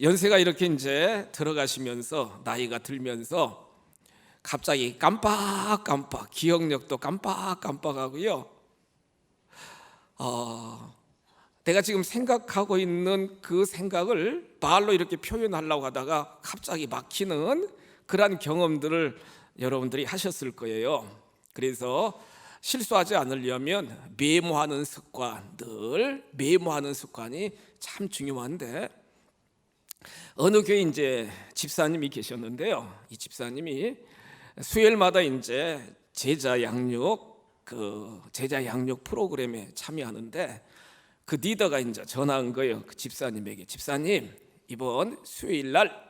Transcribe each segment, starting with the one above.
연세가 이렇게 이제 들어가시면서 나이가 들면서 갑자기 깜빡깜빡 기억력도 깜빡깜빡하고요. 내가 지금 생각하고 있는 그 생각을 말로 이렇게 표현하려고 하다가 갑자기 막히는 그러한 경험들을 여러분들이 하셨을 거예요. 그래서 실수하지 않으려면 메모하는 습관, 늘 메모하는 습관이 참 중요한데, 어느 교회 이제 집사님이 계셨는데요. 이 집사님이 수요일마다 이제 제자 양육 프로그램에 참여하는데, 그 리더가 이제 전화한 거예요. 그 집사님에게. 집사님, 이번 수요일 날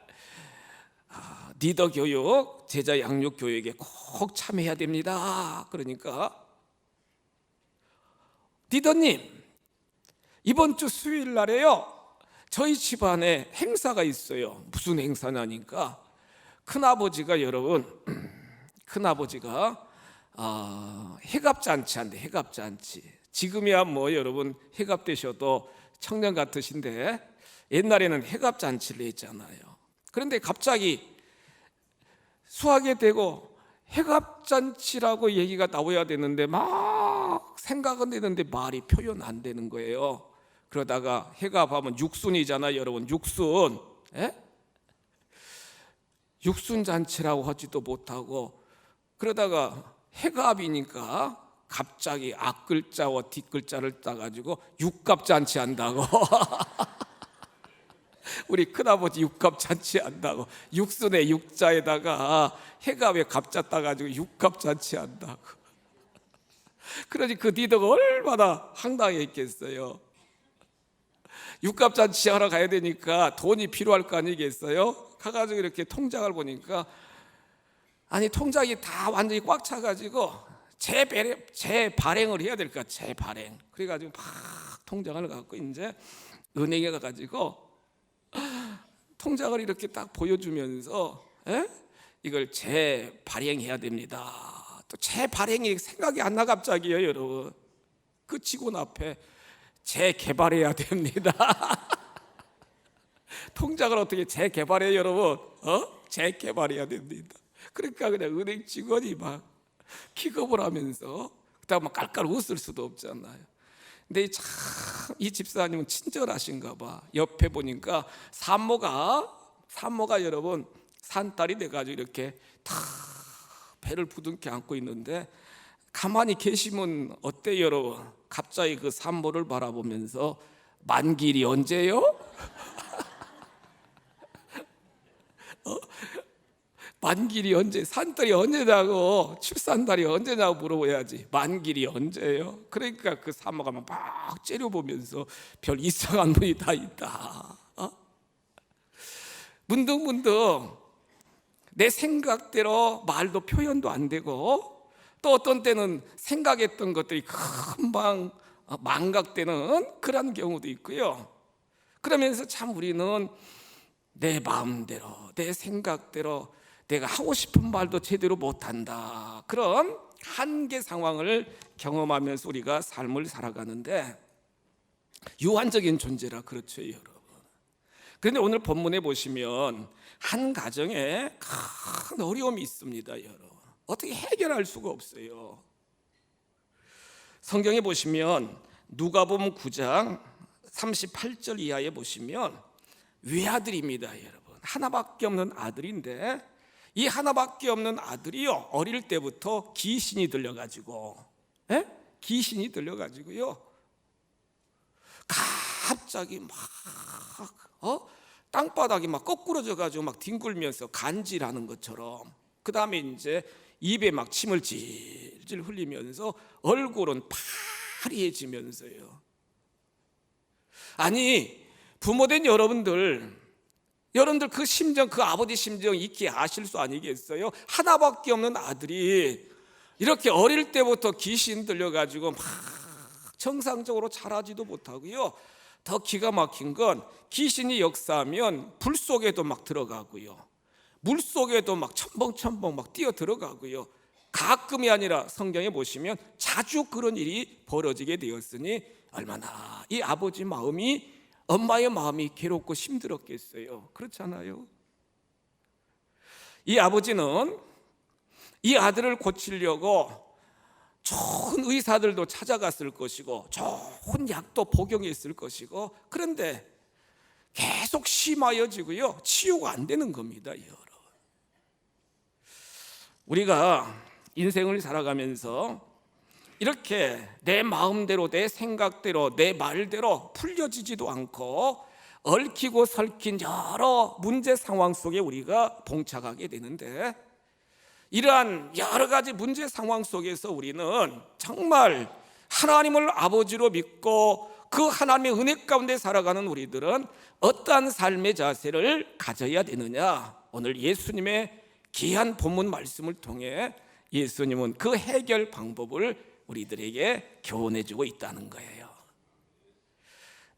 리더 교육, 제자 양육 교육에 꼭 참여해야 됩니다. 그러니까 리더님, 이번 주 수요일 날에요, 저희 집안에 행사가 있어요. 무슨 행사냐니까 큰아버지가 해갑잔치 한대. 해갑잔치. 지금이야 뭐 여러분 해갑 되셔도 청년 같으신데 옛날에는 해갑잔치를 했잖아요. 그런데 갑자기 수하게 되고 해갑잔치라고 얘기가 나와야 되는데 막 생각은 되는데 말이 표현 안 되는 거예요. 그러다가 해갑하면 육순이잖아요, 여러분. 육순, 육순잔치라고 하지도 못하고, 그러다가 해갑이니까 갑자기 앞글자와 뒷글자를 따가지고 육갑잔치 한다고. 우리 큰아버지 육갑잔치 한다고. 육순의 육자에다가 해갑에 갑자 따가지고 육갑잔치 한다고. 그러니 그 리더가 얼마나 황당했겠어요. 육갑잔치 하러 가야 되니까 돈이 필요할 거 아니겠어요? 가가지고 이렇게 통장을 보니까, 아니 통장이 다 완전히 꽉 차가지고 재발행을 해야 될까. 재발행. 그래가지고 막 통장을 갖고 이제 은행에 가가지고 통장을 이렇게 딱 보여주면서 이걸 재발행해야 됩니다. 또 재발행이 생각이 안 나 갑자기요, 여러분. 그 직원 앞에 재개발해야 됩니다. 통장을 어떻게 재개발해요, 여러분? 재개발해야 됩니다. 그러니까 그냥 은행 직원이 막 기겁을 하면서 그다음 막 깔깔 웃을 수도 없잖아요. 근데 참 이 집사님은 친절하신가 봐. 옆에 보니까 산모가 여러분 산딸이 돼가지고 이렇게 다 배를 부둥켜 안고 있는데, 가만히 계시면 어때요, 여러분? 갑자기 그 산모를 바라보면서 만길이 언제요? 만길이 언제? 산딸이 언제냐고, 출산달이 언제냐고 물어봐야지. 만길이 언제예요? 그러니까 그 산모가 막 째려보면서 별 이상한 분이 다 있다. 문득문득 내 생각대로 말도 표현도 안 되고, 또 어떤 때는 생각했던 것들이 금방 망각되는 그런 경우도 있고요. 그러면서 참 우리는 내 마음대로, 내 생각대로 내가 하고 싶은 말도 제대로 못한다. 그런 한계 상황을 경험하면서 우리가 삶을 살아가는데, 유한적인 존재라 그렇죠, 여러분. 그런데 오늘 본문에 보시면 한 가정에 큰 어려움이 있습니다, 여러분. 어떻게 해결할 수가 없어요. 성경에 보시면 누가복음 9장 38절 이하에 보시면 외아들입니다, 여러분. 하나밖에 없는 아들인데, 이 하나밖에 없는 아들이요, 어릴 때부터 귀신이 들려가지고요, 갑자기 막 땅바닥이 막 거꾸러져가지고 막 뒹굴면서 간질하는 것처럼, 그 다음에 이제 입에 막 침을 질질 흘리면서 얼굴은 파리해지면서요. 아니, 부모된 여러분들 그 심정, 그 아버지 심정 익히 아실 수 아니겠어요? 하나밖에 없는 아들이 이렇게 어릴 때부터 귀신 들려가지고 막 정상적으로 자라지도 못하고요. 더 기가 막힌 건, 귀신이 역사하면 불 속에도 막 들어가고요, 물 속에도 막 첨벙첨벙 막 뛰어 들어가고요. 가끔이 아니라 성경에 보시면 자주 그런 일이 벌어지게 되었으니 얼마나 이 아버지 마음이 엄마의 마음이 괴롭고 힘들었겠어요. 그렇잖아요. 이 아버지는 이 아들을 고치려고 좋은 의사들도 찾아갔을 것이고 좋은 약도 복용했을 것이고, 그런데 계속 심하여지고요, 치유가 안 되는 겁니다. 여러분, 우리가 인생을 살아가면서 이렇게 내 마음대로, 내 생각대로, 내 말대로 풀려지지도 않고 얽히고 설킨 여러 문제 상황 속에 우리가 봉착하게 되는데, 이러한 여러 가지 문제 상황 속에서 우리는 정말 하나님을 아버지로 믿고 그 하나님의 은혜 가운데 살아가는 우리들은 어떠한 삶의 자세를 가져야 되느냐, 오늘 예수님의 귀한 본문 말씀을 통해 예수님은 그 해결 방법을 우리들에게 교훈해주고 있다는 거예요.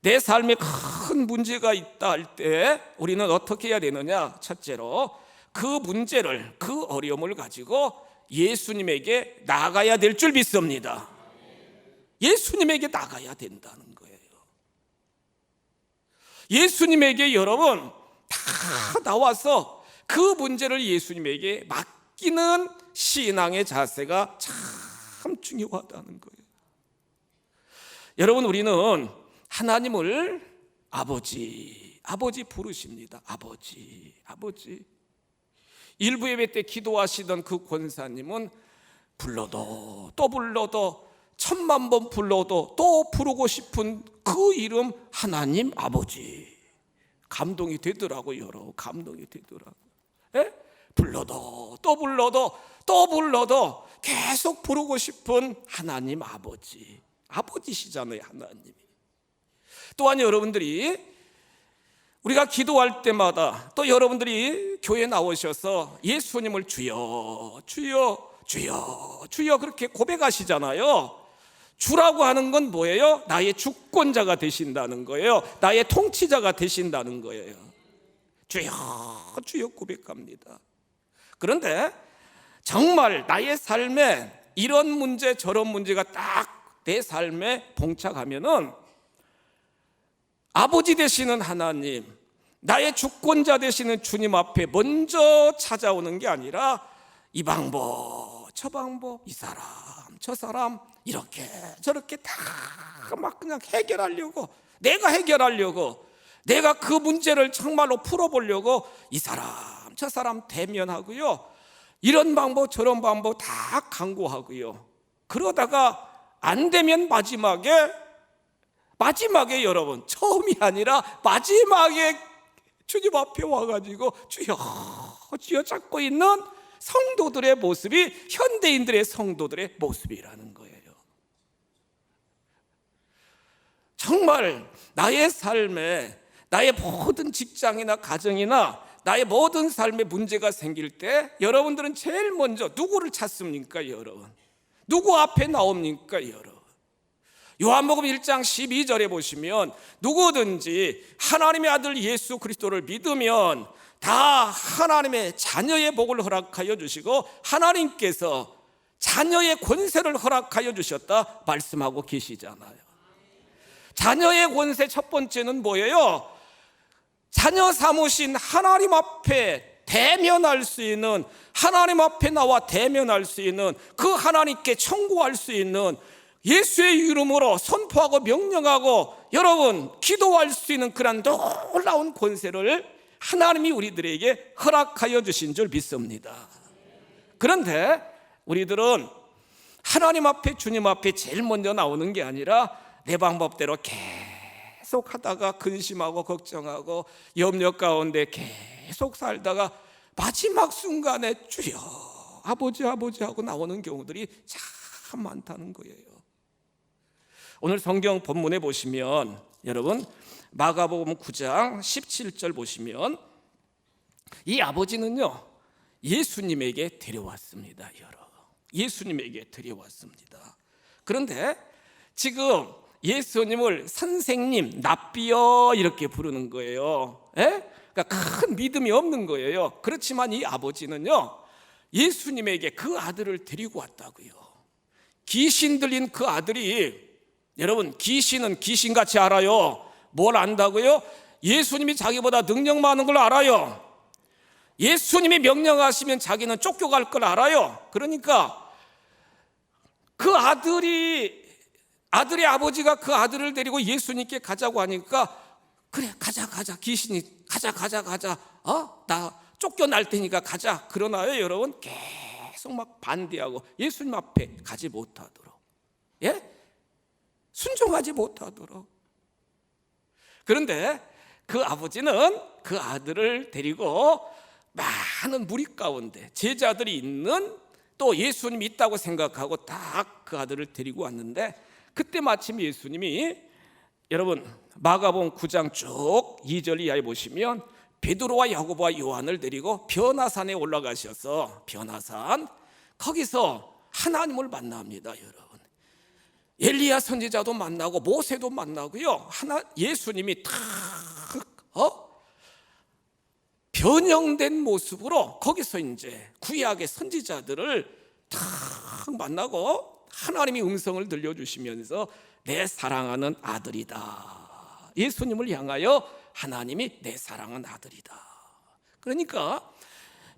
내 삶에 큰 문제가 있다 할 때 우리는 어떻게 해야 되느냐? 첫째로 그 문제를, 그 어려움을 가지고 예수님에게 나가야 될 줄 믿습니다. 예수님에게 나가야 된다는 거예요. 예수님에게 여러분 다 나와서 그 문제를 예수님에게 맡기는 신앙의 자세가 참 중요하다는 거예요. 여러분, 우리는 하나님을 아버지 부르십니다. 아버지. 일부 예배 때 기도하시던 그 권사님은 불러도 또 불러도 1000만 번 불러도 또 부르고 싶은 그 이름, 하나님 아버지. 감동이 되더라고요. 여러분, 감동이 되더라고요. 예? 불러도 또 불러도 또 불러도 계속 부르고 싶은 하나님 아버지. 아버지시잖아요, 하나님이. 또한 여러분들이 우리가 기도할 때마다, 또 여러분들이 교회 나오셔서 예수님을 주여 그렇게 고백하시잖아요. 주라고 하는 건 뭐예요? 나의 주권자가 되신다는 거예요. 나의 통치자가 되신다는 거예요. 주여 고백합니다. 그런데 정말 나의 삶에 이런 문제 저런 문제가 딱 내 삶에 봉착하면은 아버지 되시는 하나님, 나의 주권자 되시는 주님 앞에 먼저 찾아오는 게 아니라 이 방법 저 방법, 이 사람 저 사람 이렇게 저렇게 다 막 그냥 해결하려고, 내가 해결하려고, 내가 그 문제를 정말로 풀어보려고 이 사람 저 사람 대면하고요, 이런 방법 저런 방법 다 강구하고요. 그러다가 안 되면 마지막에 여러분, 처음이 아니라 마지막에 주님 앞에 와가지고 주여 찾고 있는 성도들의 모습이 현대인들의 성도들의 모습이라는 거예요. 정말 나의 삶에, 나의 모든 직장이나 가정이나 나의 모든 삶에 문제가 생길 때 여러분들은 제일 먼저 누구를 찾습니까? 여러분, 누구 앞에 나옵니까? 여러분, 요한복음 1장 12절에 보시면 누구든지 하나님의 아들 예수 그리스도를 믿으면 다 하나님의 자녀의 복을 허락하여 주시고 하나님께서 자녀의 권세를 허락하여 주셨다 말씀하고 계시잖아요. 자녀의 권세 첫 번째는 뭐예요? 자녀 삼으신 하나님 앞에 대면할 수 있는, 하나님 앞에 나와 대면할 수 있는, 그 하나님께 청구할 수 있는, 예수의 이름으로 선포하고 명령하고 여러분 기도할 수 있는 그런 놀라운 권세를 하나님이 우리들에게 허락하여 주신 줄 믿습니다. 그런데 우리들은 하나님 앞에, 주님 앞에 제일 먼저 나오는 게 아니라 내 방법대로 계속 하다가 근심하고 걱정하고 염려 가운데 계속 살다가 마지막 순간에 주여 아버지 하고 나오는 경우들이 참 많다는 거예요. 오늘 성경 본문에 보시면 여러분 마가복음 9장 17절 보시면 이 아버지는요 예수님에게 데려왔습니다. 예수님에게 데려왔습니다. 그런데 지금 예수님을 선생님, 랍비여 이렇게 부르는 거예요. 그러니까 큰 믿음이 없는 거예요. 그렇지만 이 아버지는요 예수님에게 그 아들을 데리고 왔다고요. 귀신 들린 그 아들이, 여러분 귀신은 귀신같이 알아요. 뭘 안다고요? 예수님이 자기보다 능력 많은 걸 알아요. 예수님이 명령하시면 자기는 쫓겨갈 걸 알아요. 그러니까 그 아들의 아버지가 그 아들을 데리고 예수님께 가자고 하니까 그래 가자 귀신이 가자 나 쫓겨날 테니까 가자. 그러나요 여러분 계속 막 반대하고 예수님 앞에 가지 못하도록, 순종하지 못하도록. 그런데 그 아버지는 그 아들을 데리고 많은 무리 가운데 제자들이 있는, 또 예수님이 있다고 생각하고 딱 그 아들을 데리고 왔는데, 그때 마침 예수님이, 여러분 마가복음 9장 쭉 2절 이하에 보시면 베드로와 야고보와 요한을 데리고 변화산에 올라가셔서, 변화산 거기서 하나님을 만납니다. 여러분 엘리야 선지자도 만나고 모세도 만나고요, 예수님이 탁 변형된 모습으로 거기서 이제 구약의 선지자들을 탁 만나고 하나님이 음성을 들려주시면서 내 사랑하는 아들이다, 예수님을 향하여 하나님이 내 사랑하는 아들이다. 그러니까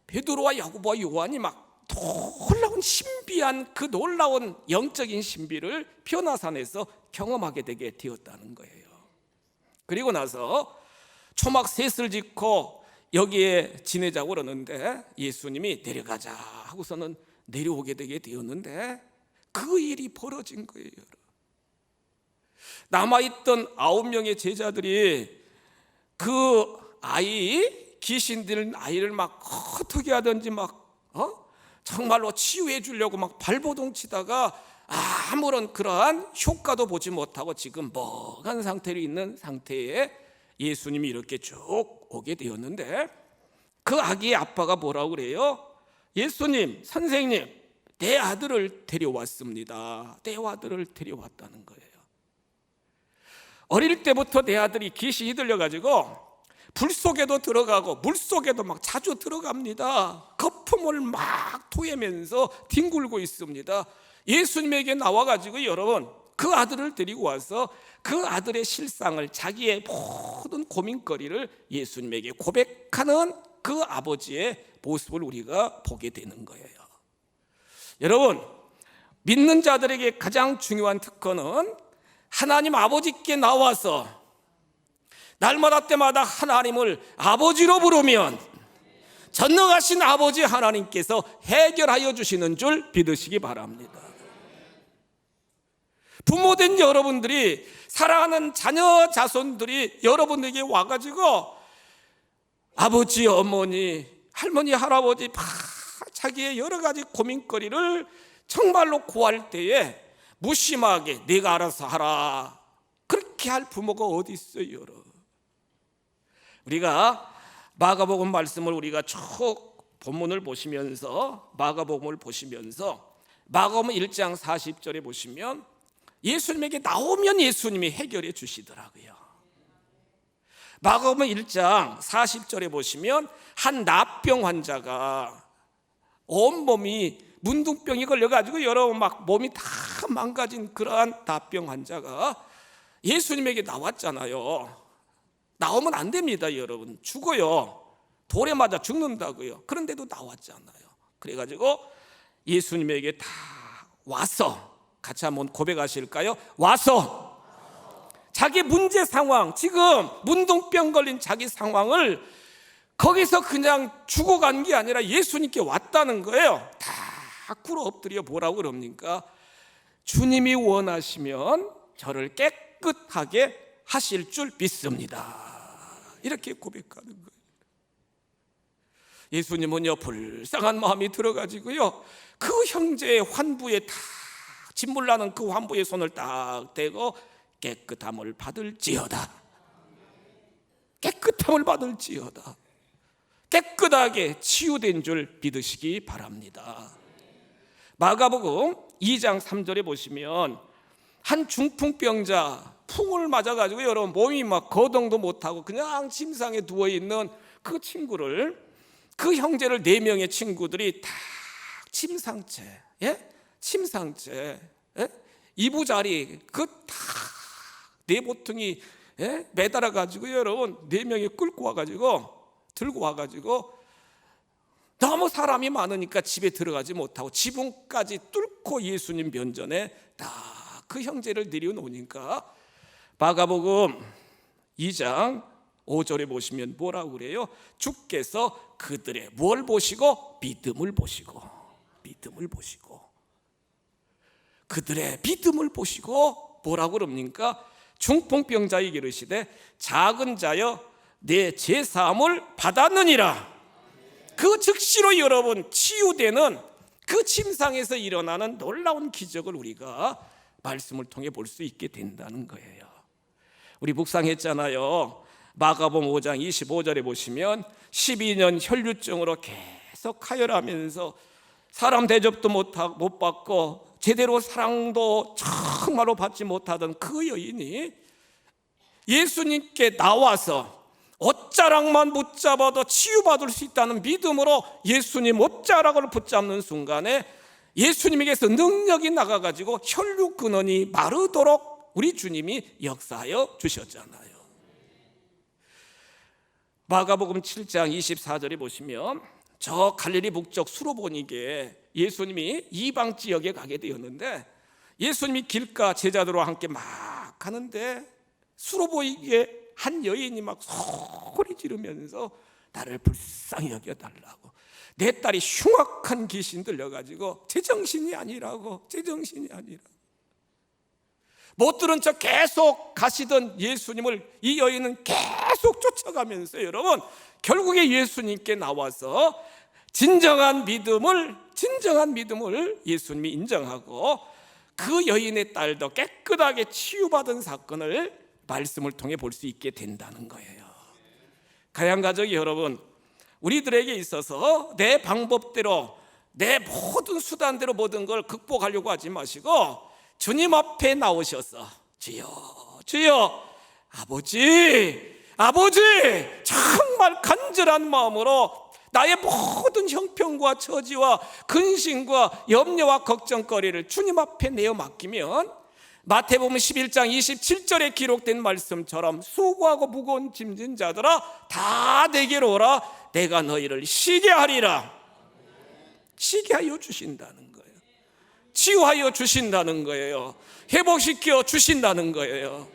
베드로와 야고보와 요한이 막 놀라운 신비한, 그 놀라운 영적인 신비를 변화산에서 경험하게 되게 되었다는 거예요. 그리고 나서 초막 셋을 짓고 여기에 지내자고 그러는데 예수님이 내려가자 하고서는 내려오게 되게 되었는데, 그 일이 벌어진 거예요. 남아있던 9명의 제자들이 그 귀신 들린 아이를 막 어떻게 하든지 정말로 치유해 주려고 막 발버둥 치다가 아무런 그러한 효과도 보지 못하고 지금 멍한 상태로 있는 상태에 예수님이 이렇게 쭉 오게 되었는데, 그 아기의 아빠가 뭐라고 그래요? 예수님, 선생님, 내 아들을 데려왔습니다. 내 아들을 데려왔다는 거예요. 어릴 때부터 내 아들이 귀신이 들려가지고 불 속에도 들어가고 물 속에도 막 자주 들어갑니다. 거품을 막 토해면서 뒹굴고 있습니다. 예수님에게 나와가지고 여러분 그 아들을 데리고 와서 그 아들의 실상을, 자기의 모든 고민거리를 예수님에게 고백하는 그 아버지의 모습을 우리가 보게 되는 거예요. 여러분, 믿는 자들에게 가장 중요한 특권은 하나님 아버지께 나와서 날마다 때마다 하나님을 아버지로 부르면 전능하신 아버지 하나님께서 해결하여 주시는 줄 믿으시기 바랍니다. 부모된 여러분들이, 사랑하는 자녀 자손들이 여러분에게 와가지고 아버지, 어머니, 할머니, 할아버지 자기의 여러 가지 고민거리를 정말로 구할 때에 무심하게 네가 알아서 하라, 그렇게 할 부모가 어디 있어요, 여러분. 우리가 마가복음 말씀을 우리가 쭉 본문을 보시면서, 마가복음을 보시면서 마가복음 1장 40절에 보시면 예수님에게 나오면 예수님이 해결해 주시더라고요. 마가복음 1장 40절에 보시면 한 납병 환자가 온몸이 문둥병이 걸려가지고 여러분 막 몸이 다 망가진 그러한 납병 환자가 예수님에게 나왔잖아요. 나오면 안 됩니다, 여러분. 죽어요. 돌에 맞아 죽는다고요. 그런데도 나왔잖아요. 그래가지고 예수님에게 다 와서, 같이 한번 고백하실까요? 와서 자기 문제 상황, 지금 문둥병 걸린 자기 상황을 거기서 그냥 죽어간 게 아니라 예수님께 왔다는 거예요. 다 꿇어 엎드려 뭐라고 그럽니까? 주님이 원하시면 저를 깨끗하게 하실 줄 믿습니다. 이렇게 고백하는 거예요. 예수님은요 불쌍한 마음이 들어가지고요 그 형제의 환부에 다 진물나는 그 환부의 손을 딱 대고 깨끗함을 받을지어다, 깨끗함을 받을지어다, 깨끗하게 치유된 줄 믿으시기 바랍니다. 마가복음 2장 3절에 보시면 한 중풍병자, 풍을 맞아가지고 여러분 몸이 막 거동도 못하고 그냥 침상에 누워있는 그 친구를, 그 형제를 4명의 친구들이 다 침상채, 침상채, 이부자리 그 다 내보퉁이 매달아 가지고 여러분 4명이 끌고 와가지고 들고 와가지고 너무 사람이 많으니까 집에 들어가지 못하고 지붕까지 뚫고 예수님 면전에 딱 그 형제를 내려놓으니까 마가복음 2장 5절에 보시면 뭐라고 그래요? 주께서 그들의 뭘 보시고? 믿음을 보시고 그들의 믿음을 보시고 뭐라고 그럽니까? 중풍병자에게 이르시되 작은 자여 내 죄사함을 받았느니라. 그 즉시로 여러분 치유되는 그 침상에서 일어나는 놀라운 기적을 우리가 말씀을 통해 볼 수 있게 된다는 거예요. 우리 묵상했잖아요. 마가복음 5장 25절에 보시면 12년 혈류증으로 계속 하혈하면서 사람 대접도 못 받고 제대로 사랑도 정말로 받지 못하던 그 여인이 예수님께 나와서 옷자락만 붙잡아도 치유받을 수 있다는 믿음으로 예수님 옷자락을 붙잡는 순간에 예수님에게서 능력이 나가가지고 혈류 근원이 마르도록 우리 주님이 역사하여 주셨잖아요. 마가복음 7장 24절에 보시면 저 갈릴리 북쪽 수로보니게 예수님이 이방 지역에 가게 되었는데 예수님이 길가 제자들과 함께 막 가는데 수로보니게 한 여인이 막 소리 지르면서 나를 불쌍히 여겨달라고, 내 딸이 흉악한 귀신 들려가지고 제정신이 아니라고 못 들은 척 계속 가시던 예수님을 이 여인은 계속 쫓아가면서 여러분 결국에 예수님께 나와서 진정한 믿음을 예수님이 인정하고 그 여인의 딸도 깨끗하게 치유받은 사건을 말씀을 통해 볼 수 있게 된다는 거예요. 가양가족 여러분, 우리들에게 있어서 내 방법대로 내 모든 수단대로 모든 걸 극복하려고 하지 마시고 주님 앞에 나오셔서 주여 아버지 정말 간절한 마음으로 나의 모든 형편과 처지와 근심과 염려와 걱정거리를 주님 앞에 내어 맡기면 마태복음 11장 27절에 기록된 말씀처럼 수고하고 무거운 짐진 자들아 다 내게로 오라, 내가 너희를 쉬게 하리라. 쉬게 하여 주신다는 거예요. 치유하여 주신다는 거예요. 회복시켜 주신다는 거예요.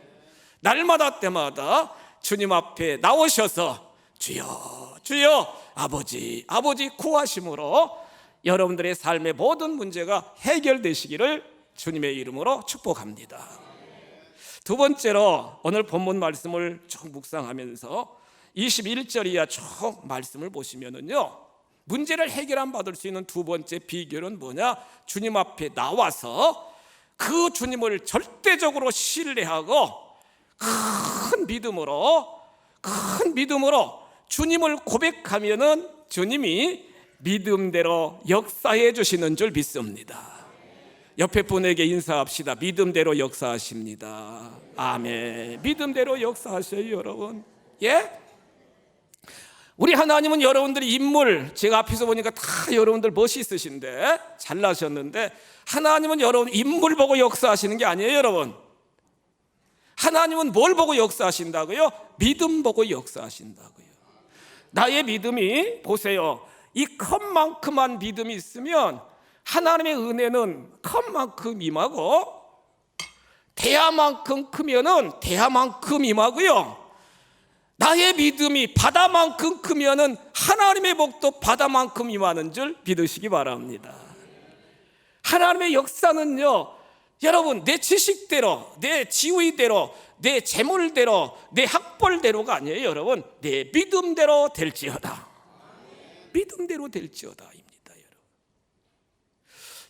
날마다 때마다 주님 앞에 나오셔서 주여 아버지 구하심으로 여러분들의 삶의 모든 문제가 해결되시기를 주님의 이름으로 축복합니다. 두 번째로 오늘 본문 말씀을 쭉 묵상하면서 21절 쭉 말씀을 보시면은요, 문제를 해결 받을 수 있는 두 번째 비결은 뭐냐? 주님 앞에 나와서 그 주님을 절대적으로 신뢰하고 큰 믿음으로 주님을 고백하면은 주님이 믿음대로 역사해 주시는 줄 믿습니다. 옆에 분에게 인사합시다. 믿음대로 역사하십니다. 아멘. 믿음대로 역사하셔요 여러분. 우리 하나님은 여러분들이 인물, 제가 앞에서 보니까 다 여러분들 멋있으신데 잘나셨는데 하나님은 여러분 인물 보고 역사하시는 게 아니에요 여러분. 하나님은 뭘 보고 역사하신다고요? 믿음 보고 역사하신다고요. 나의 믿음이 보세요, 이 컵만큼만 믿음이 있으면 하나님의 은혜는 컵만큼 임하고 대야만큼 크면은 대야만큼 임하고요, 나의 믿음이 바다만큼 크면은 하나님의 복도 바다만큼 임하는 줄 믿으시기 바랍니다. 하나님의 역사는요 여러분 내 지식대로, 내 지위대로, 내 재물대로, 내 학벌대로가 아니에요 여러분. 내 믿음대로 될지어다. 믿음대로 될지어다입니다. 여러분,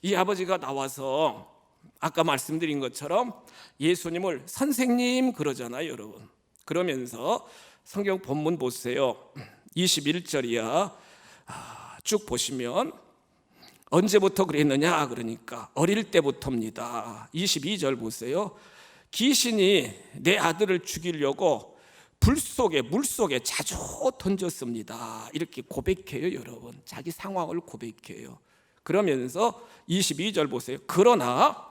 이 아버지가 나와서 아까 말씀드린 것처럼 예수님을 선생님 그러잖아요 여러분. 그러면서 성경 본문 보세요. 21절이야. 쭉 보시면 언제부터 그랬느냐 그러니까 어릴 때부터입니다. 22절 보세요. 귀신이 내 아들을 죽이려고 물 속에 자주 던졌습니다. 이렇게 고백해요 여러분. 자기 상황을 고백해요. 그러면서 22절 보세요. 그러나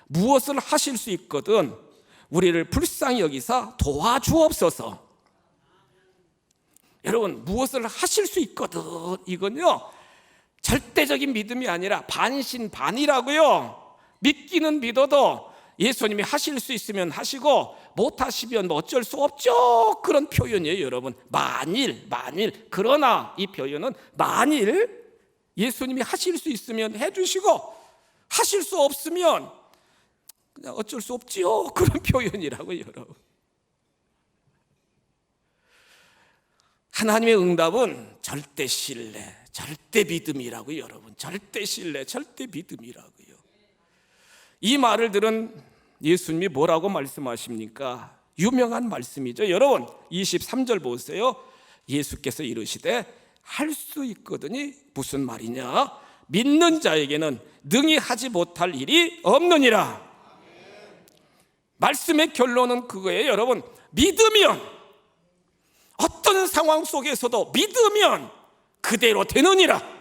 무엇을 하실 수 있거든 우리를 불쌍히 여기사 도와주옵소서. 여러분, 무엇을 하실 수 있거든. 이건요, 절대적인 믿음이 아니라 반신반의라고요. 믿기는 믿어도 예수님이 하실 수 있으면 하시고 못 하시면 뭐 어쩔 수 없죠. 그런 표현이에요, 여러분. 만일. 그러나 이 표현은 만일 예수님이 하실 수 있으면 해주시고 하실 수 없으면 그냥 어쩔 수 없지요. 그런 표현이라고요, 여러분. 하나님의 응답은 절대 신뢰, 절대 믿음이라고요, 여러분. 절대 신뢰, 절대 믿음이라고요. 이 말을 들은 예수님이 뭐라고 말씀하십니까? 유명한 말씀이죠. 여러분, 23절 보세요. 예수께서 이르시되 할 수 있거든이 무슨 말이냐? 믿는 자에게는 능히 하지 못할 일이 없느니라. 말씀의 결론은 그거예요, 여러분. 믿으면, 어떤 상황 속에서도 믿으면 그대로 되느니라.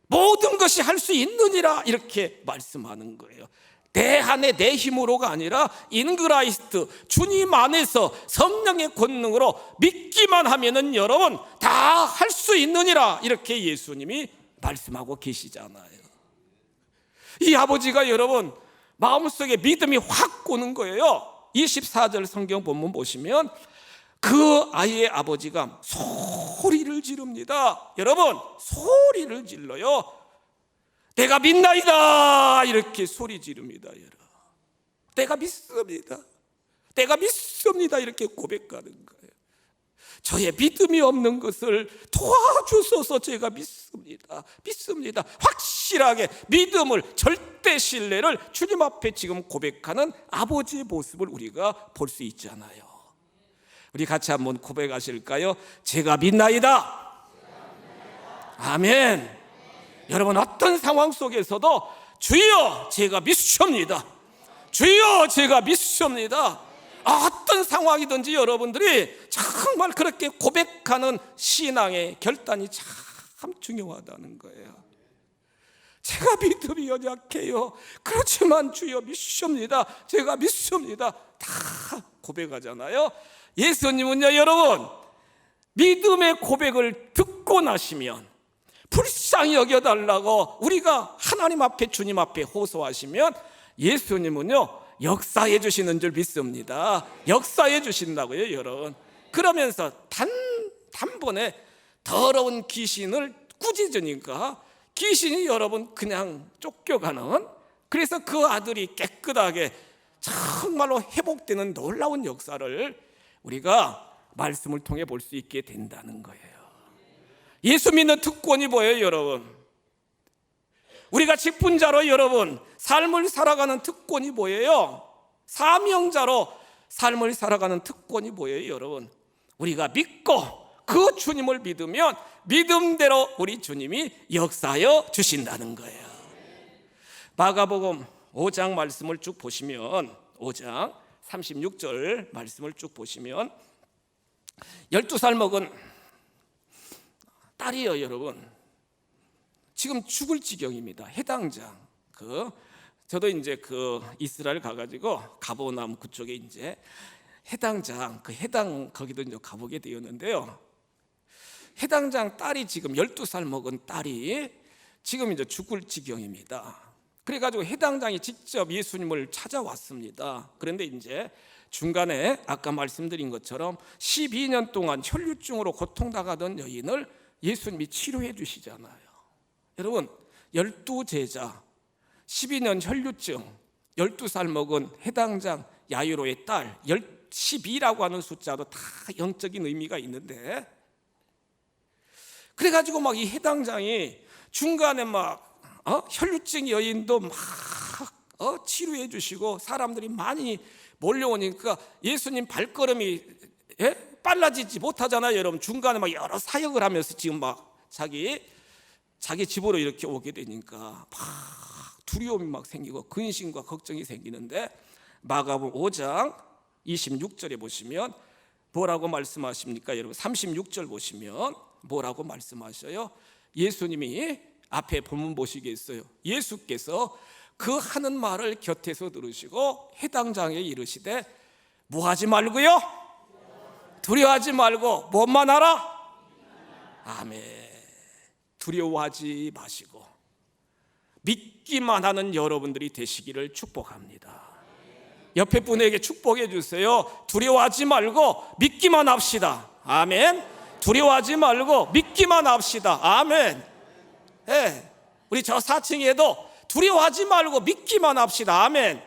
모든 것이 할 수 있느니라. 이렇게 말씀하는 거예요. 내 안에 내 힘으로가 아니라 인그라이스트, 주님 안에서 성령의 권능으로 믿기만 하면은 여러분 다 할 수 있느니라. 이렇게 예수님이 말씀하고 계시잖아요. 이 아버지가 여러분 마음속에 믿음이 확 오는 거예요. 24절 성경 본문 보시면 그 아이의 아버지가 소리를 지릅니다. 여러분, 소리를 질러요. 내가 믿나이다. 이렇게 소리 지릅니다, 여러분. 내가 믿습니다. 내가 믿습니다. 이렇게 고백하는 거예요. 저의 믿음이 없는 것을 도와주소서. 제가 믿습니다. 믿습니다. 확실하게 믿음을, 절대 신뢰를 주님 앞에 지금 고백하는 아버지의 모습을 우리가 볼 수 있잖아요. 우리 같이 한번 고백하실까요? 제가 믿나이다. 아멘. 여러분, 어떤 상황 속에서도 주여 제가 믿습니다. 주여 제가 믿습니다. 어떤 상황이든지 여러분들이 정말 그렇게 고백하는 신앙의 결단이 참 중요하다는 거예요. 제가 믿음이 연약해요. 그렇지만 주여 믿습니다. 제가 믿습니다. 다 고백하잖아요. 예수님은요, 여러분, 믿음의 고백을 듣고 나시면 불쌍히 여겨달라고 우리가 하나님 앞에, 주님 앞에 호소하시면 예수님은요 역사해 주시는 줄 믿습니다. 역사해 주신다고요, 여러분. 그러면서 단번에 더러운 귀신을 꾸짖으니까 귀신이 여러분 그냥 쫓겨가는, 그래서 그 아들이 깨끗하게 정말로 회복되는 놀라운 역사를 우리가 말씀을 통해 볼 수 있게 된다는 거예요. 예수 믿는 특권이 뭐예요, 여러분? 우리가 직분자로 여러분 삶을 살아가는 특권이 뭐예요? 사명자로 삶을 살아가는 특권이 뭐예요, 여러분? 우리가 믿고 그 주님을 믿으면 믿음대로 우리 주님이 역사하여 주신다는 거예요. 마가복음 5장 말씀을 쭉 보시면 5장 36절 말씀을 쭉 보시면 12살 먹은 딸이요, 여러분. 지금 죽을 지경입니다. 해당장. 저도 이제 이스라엘 가가지고 가버나움 그쪽에 이제 해당장, 해당 거기도 이제 가보게 되었는데요. 해당장 딸이 지금 12살 먹은 딸이 지금 이제 죽을 지경입니다. 그래가지고 해당장이 직접 예수님을 찾아왔습니다. 그런데 이제 중간에 아까 말씀드린 것처럼 12년 동안 혈류증으로 고통당하던 여인을 예수님이 치료해 주시잖아요. 여러분, 12제자, 12년 혈류증, 12살 먹은 해당장 야이로의 딸, 12라고 하는 숫자도 다 영적인 의미가 있는데, 그래가지고 막 이 해당장이 중간에 막 혈류증 여인도 막 치료해 주시고 사람들이 많이 몰려오니까 예수님 발걸음이 빨라지지 못하잖아요, 여러분. 중간에 막 여러 사역을 하면서 지금 막 자기 집으로 이렇게 오게 되니까 막 두려움이 막 생기고 근심과 걱정이 생기는데, 마가복음 5장 26절에 보시면 뭐라고 말씀하십니까, 여러분? 36절 보시면 뭐라고 말씀하셔요? 예수님이 앞에 본문 보시겠어요? 예수께서 그 하는 말을 곁에서 들으시고 해당장에 이르시되 뭐하지 말고요? 두려워하지 말고 뭐만 하라? 아멘. 두려워하지 마시고 믿기만 하는 여러분들이 되시기를 축복합니다. 옆에 분에게 축복해 주세요. 두려워하지 말고 믿기만 합시다. 아멘. 두려워하지 말고 믿기만 합시다. 아멘. 네. 우리 저 4층에도 두려워하지 말고 믿기만 합시다. 아멘.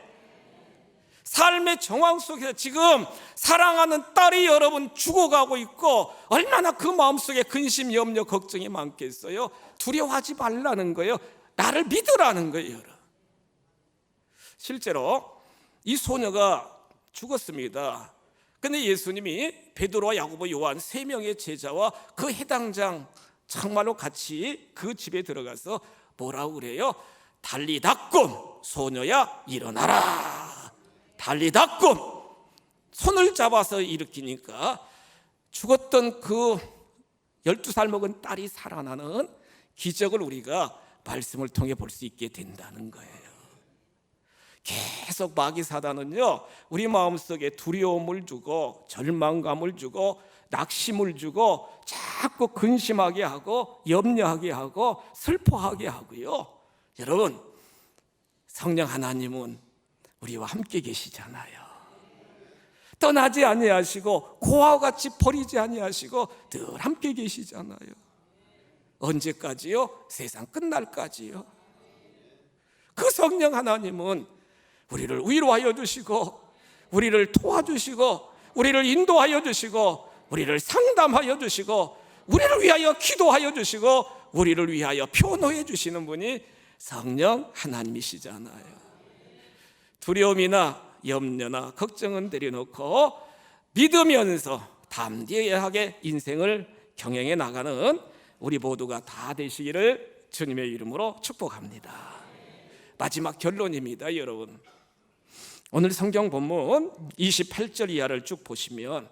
삶의 정황 속에서 지금 사랑하는 딸이 여러분 죽어가고 있고 얼마나 그 마음속에 근심, 염려, 걱정이 많겠어요. 두려워하지 말라는 거예요. 나를 믿으라는 거예요. 실제로 이 소녀가 죽었습니다. 근데 예수님이 베드로와 야고보, 요한 3명의 제자와 그 해당장 정말로 같이 그 집에 들어가서 뭐라고 그래요? 달리다꿈 소녀야 일어나라. 달리다꿈. 손을 잡아서 일으키니까 죽었던 그 12살 먹은 딸이 살아나는 기적을 우리가 말씀을 통해 볼 수 있게 된다는 거예요. 계속 마귀 사단은요, 우리 마음속에 두려움을 주고 절망감을 주고 낙심을 주고 자꾸 근심하게 하고 염려하게 하고 슬퍼하게 하고요. 여러분, 성령 하나님은 우리와 함께 계시잖아요. 떠나지 아니하시고 고아와 같이 버리지 아니하시고 늘 함께 계시잖아요. 언제까지요? 세상 끝날까지요. 그 성령 하나님은 우리를 위로하여 주시고 우리를 도와주시고 우리를 인도하여 주시고 우리를 상담하여 주시고 우리를 위하여 기도하여 주시고 우리를 위하여 표노해 주시는 분이 성령 하나님이시잖아요. 두려움이나 염려나 걱정은 내려놓고 믿으면서 담대하게 인생을 경영해 나가는 우리 모두가 다 되시기를 주님의 이름으로 축복합니다. 마지막 결론입니다, 여러분. 오늘 성경 본문 28절 이하를 쭉 보시면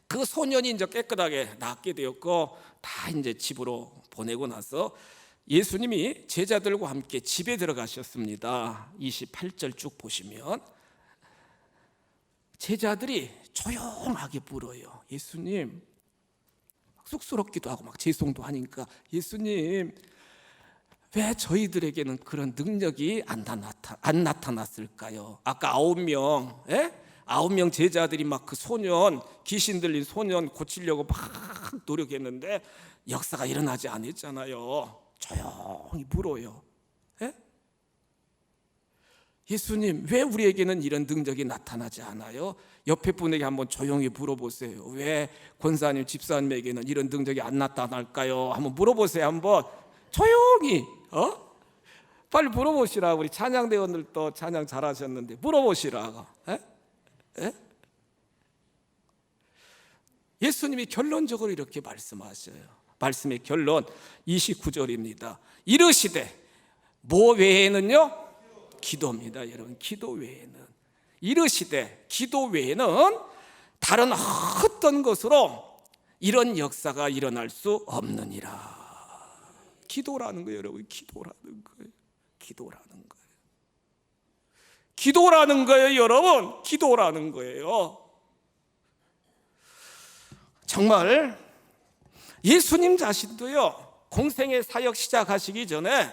그 소년이 이제 깨끗하게 낫게 되었고 다 이제 집으로 보내고 나서 예수님이 제자들과 함께 집에 들어가셨습니다. 28절 쭉 보시면 제자들이 조용하게 물어요. 예수님, 쑥스럽기도 하고 막 죄송도 하니까 예수님, 왜 저희들에게는 그런 능력이 안 나타났을까요? 아까 9명, 9명 제자들이 막 그 소년, 귀신 들린 소년 고치려고 막 노력했는데 역사가 일어나지 않았잖아요. 조용히 물어요. 예수님, 왜 우리에게는 이런 능력이 나타나지 않아요? 옆에 분에게 한번 조용히 물어보세요. 왜 권사님, 집사님에게는 이런 능력이 안 나타날까요? 한번 물어보세요. 한번 조용히. 빨리 물어보시라고. 우리 찬양대원들도 찬양 잘하셨는데 물어보시라고. 예수님이 결론적으로 이렇게 말씀하셔요. 말씀의 결론 29절입니다. 이르시되 뭐 외에는요? 기도입니다. 여러분, 기도 외에는, 이르시되 기도 외에는 다른 어떤 것으로 이런 역사가 일어날 수 없느니라. 기도라는 거예요, 여러분. 기도라는 거예요. 기도라는 거예요. 기도라는 거예요, 여러분. 기도라는 거예요. 정말 예수님 자신도요, 공생의 사역 시작하시기 전에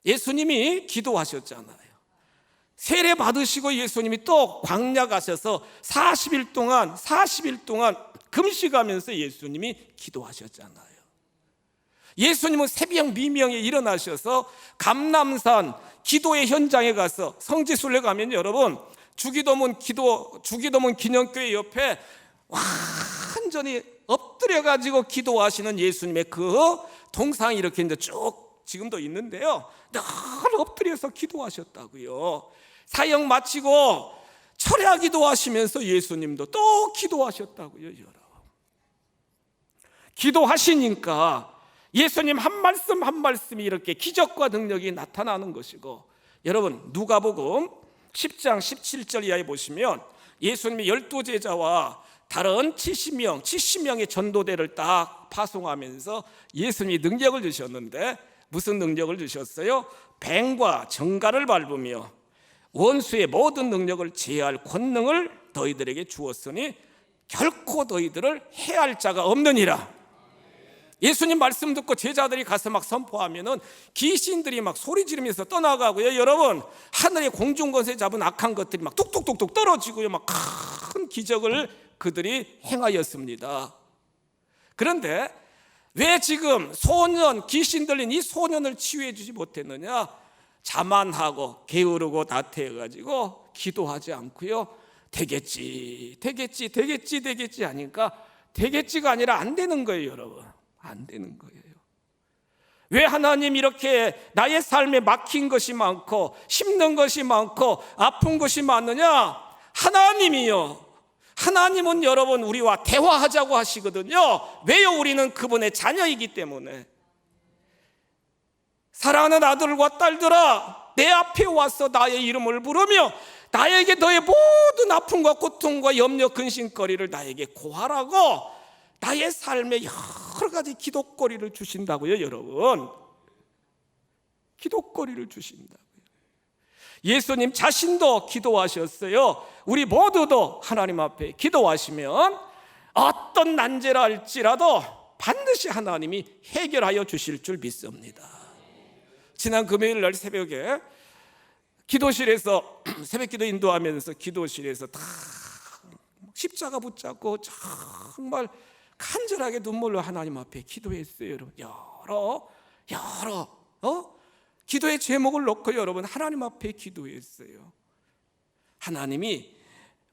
예수님이 기도하셨잖아요. 세례 받으시고 예수님이 또 광야 가셔서 40일 동안 금식하면서 예수님이 기도하셨잖아요. 예수님은 새벽 미명에 일어나셔서 감람산 기도의 현장에 가서 성지순례 가면 여러분 주기도문 기념교회 옆에 완전히 엎드려 가지고 기도하시는 예수님의 그 동상이 이렇게 이제 쭉 지금도 있는데요. 늘 엎드려서 기도하셨다고요. 사역 마치고 철야 기도하시면서 예수님도 또 기도하셨다고요, 여러분. 기도하시니까 예수님 한 말씀 한 말씀이 이렇게 기적과 능력이 나타나는 것이고, 여러분 누가복음 10장 17절 이하에 보시면 예수님이 12제자와 다른 70명의 전도대를 딱 파송하면서 예수님이 능력을 주셨는데 무슨 능력을 주셨어요? 뱀과 정갈을 밟으며 원수의 모든 능력을 제할 권능을 너희들에게 주었으니 결코 너희들을 해할 자가 없느니라. 예수님 말씀 듣고 제자들이 가서 막 선포하면은 귀신들이 막 소리 지르면서 떠나가고요. 여러분, 하늘의 공중권세 잡은 악한 것들이 막 뚝뚝뚝뚝 떨어지고요. 막 큰 기적을 그들이 행하였습니다. 그런데 왜 지금 소년, 귀신 들린 이 소년을 치유해 주지 못했느냐? 자만하고 게으르고 나태해가지고 기도하지 않고요. 되겠지 하니까 되겠지가 아니라 안 되는 거예요, 여러분. 안 되는 거예요. 왜 하나님 이렇게 나의 삶에 막힌 것이 많고 힘든 것이 많고 아픈 것이 많느냐? 하나님이요. 하나님은 여러분 우리와 대화하자고 하시거든요. 왜요? 우리는 그분의 자녀이기 때문에. 사랑하는 아들과 딸들아, 내 앞에 와서 나의 이름을 부르며 나에게 너의 모든 아픔과 고통과 염려 근심거리를 나에게 고하라고 나의 삶에 여러 가지 기도거리를 주신다고요, 여러분. 기도거리를 주신다고요. 예수님 자신도 기도하셨어요. 우리 모두도 하나님 앞에 기도하시면 어떤 난제라 할지라도 반드시 하나님이 해결하여 주실 줄 믿습니다. 지난 금요일 날 새벽에 기도실에서 새벽기도 인도하면서 기도실에서 다 십자가 붙잡고 정말 간절하게 눈물로 하나님 앞에 기도했어요. 여러분, 여러 기도의 제목을 놓고 여러분 하나님 앞에 기도했어요. 하나님이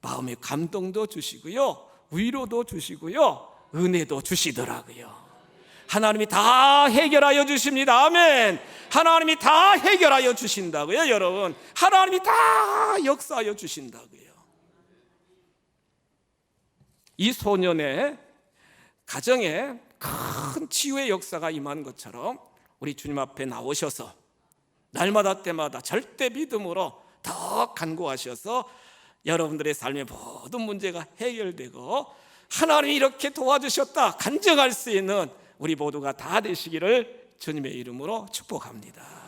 마음의 감동도 주시고요, 위로도 주시고요, 은혜도 주시더라고요. 하나님이 다 해결하여 주십니다. 아멘. 하나님이 다 해결하여 주신다고요, 여러분. 하나님이 다 역사하여 주신다고요. 이 소년의 가정에 큰 치유의 역사가 임한 것처럼 우리 주님 앞에 나오셔서 날마다 때마다 절대 믿음으로 더 간구하셔서 여러분들의 삶의 모든 문제가 해결되고 하나님이 이렇게 도와주셨다 간증할 수 있는 우리 모두가 다 되시기를 주님의 이름으로 축복합니다.